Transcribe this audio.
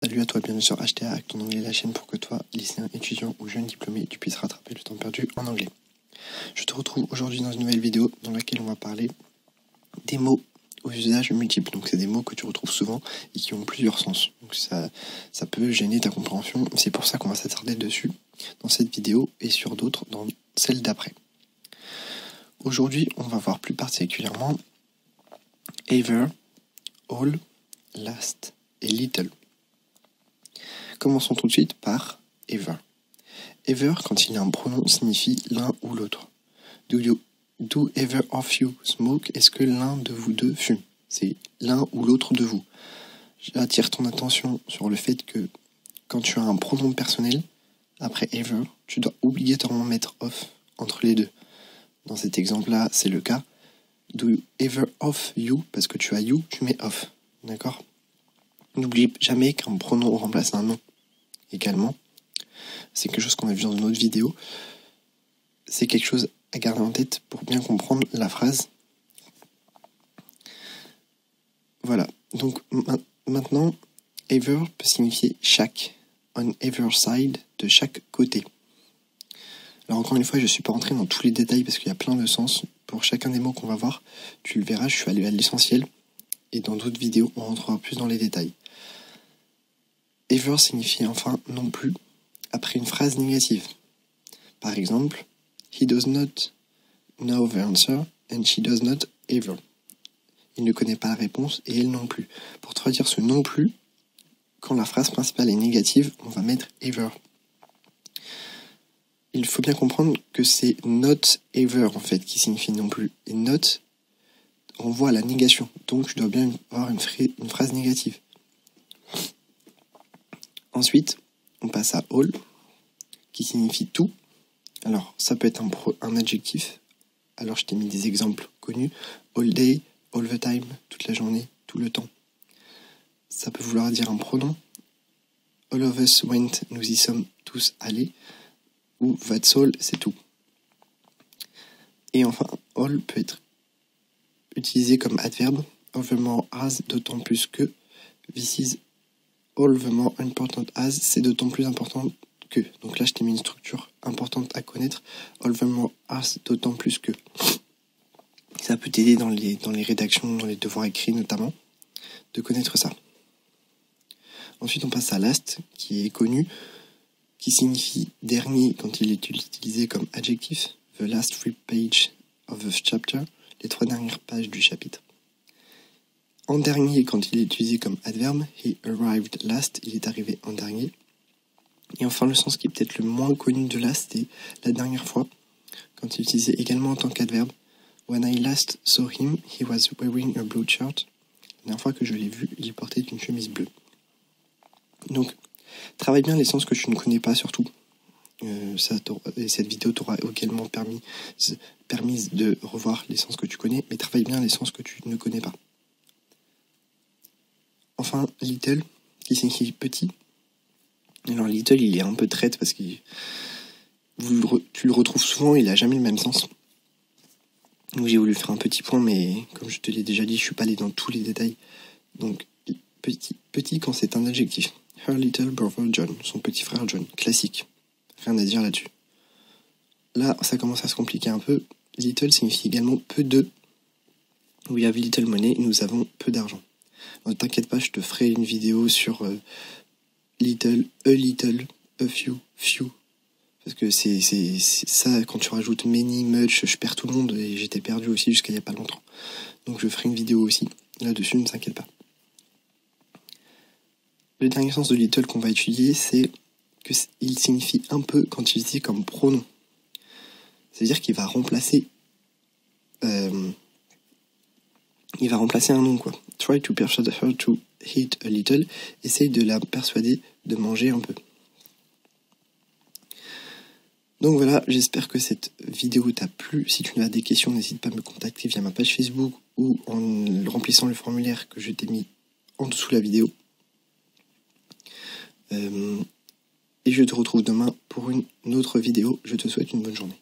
Salut à toi, bienvenue sur HTA avec ton anglais, la chaîne pour que toi, lycéen, étudiant ou jeune diplômé, tu puisses rattraper le temps perdu en anglais. Je te retrouve aujourd'hui dans une nouvelle vidéo dans laquelle on va parler des mots aux usages multiples. Donc c'est des mots que tu retrouves souvent et qui ont plusieurs sens. Donc ça peut gêner ta compréhension. C'est pour ça qu'on va s'attarder dessus dans cette vidéo et sur d'autres dans celle d'après. Aujourd'hui, on va voir plus particulièrement ever, all, last et little. Commençons tout de suite par ever. Ever, quand il y a un pronom, signifie l'un ou l'autre. Do either of you smoke? Est-ce que l'un de vous deux fume? C'est l'un ou l'autre de vous. J'attire ton attention sur le fait que quand tu as un pronom personnel, après ever, tu dois obligatoirement mettre off entre les deux. Dans cet exemple-là, c'est le cas. Do ever of you? Parce que tu as you, tu mets off. D'accord? N'oublie jamais qu'un pronom remplace un nom. Également, c'est quelque chose qu'on a vu dans une autre vidéo. C'est quelque chose à garder en tête pour bien comprendre la phrase. Voilà. Donc maintenant, ever peut signifier chaque. On either side, de chaque côté. Alors encore une fois, je ne suis pas rentré dans tous les détails parce qu'il y a plein de sens. Pour chacun des mots qu'on va voir, tu le verras, je suis allé à l'essentiel. Et dans d'autres vidéos, on rentrera plus dans les détails. Ever signifie enfin non plus après une phrase négative. Par exemple, he does not know the answer and she does not ever. Il ne connaît pas la réponse et elle non plus. Pour traduire ce non plus, quand la phrase principale est négative, on va mettre ever. Il faut bien comprendre que c'est not ever en fait qui signifie non plus. Et not renvoie à la négation. Donc je dois bien avoir une phrase négative. Ensuite, on passe à all, qui signifie tout. Alors, ça peut être un adjectif. Alors, je t'ai mis des exemples connus. All day, all the time, toute la journée, tout le temps. Ça peut vouloir dire un pronom. All of us went, nous y sommes tous allés. Ou that's all, c'est tout. Et enfin, all peut être utilisé comme adverbe. All the more as, d'autant plus que. This is all the more important as, c'est d'autant plus important que. Donc là, je t'ai mis une structure importante à connaître. All the more as, d'autant plus que. Ça peut t'aider dans les rédactions, dans les devoirs écrits notamment, de connaître ça. Ensuite, on passe à last, qui est connu, qui signifie dernier quand il est utilisé comme adjectif. The last 3 pages of the chapter, les 3 dernières pages du chapitre. En dernier, quand il est utilisé comme adverbe, he arrived last, il est arrivé en dernier. Et enfin, le sens qui est peut-être le moins connu de last, c'est la dernière fois, quand il est utilisé également en tant qu'adverbe. When I last saw him, he was wearing a blue shirt. La dernière fois que je l'ai vu, il portait une chemise bleue. Donc, travaille bien les sens que tu ne connais pas surtout. Cette vidéo t'aura également permis de revoir les sens que tu connais, mais travaille bien les sens que tu ne connais pas. Enfin, little, qui signifie petit. Alors, little, il est un peu traite parce que tu le retrouves souvent, il n'a jamais le même sens. Donc, j'ai voulu faire un petit point, mais comme je te l'ai déjà dit, je ne suis pas allé dans tous les détails. Donc, petit quand c'est un adjectif. Her little brother John, son petit frère John, classique. Rien à dire là-dessus. Là, ça commence à se compliquer un peu. Little signifie également peu de. We have little money, nous avons peu d'argent. Ne t'inquiète pas, je te ferai une vidéo sur little, a few, few. Parce que c'est ça, quand tu rajoutes many, much, je perds tout le monde et j'étais perdu aussi jusqu'à il n'y a pas longtemps. Donc je ferai une vidéo aussi là-dessus, ne t'inquiète pas. Le dernier sens de little qu'on va étudier, c'est qu'il signifie un peu quand il est utilisé comme pronom. C'est-à-dire qu'il va remplacer un nom, quoi. Try to persuade her to eat a little. Essaye de la persuader de manger un peu. Donc voilà, j'espère que cette vidéo t'a plu. Si tu as des questions, n'hésite pas à me contacter via ma page Facebook ou en remplissant le formulaire que je t'ai mis en dessous de la vidéo. Et je te retrouve demain pour une autre vidéo. Je te souhaite une bonne journée.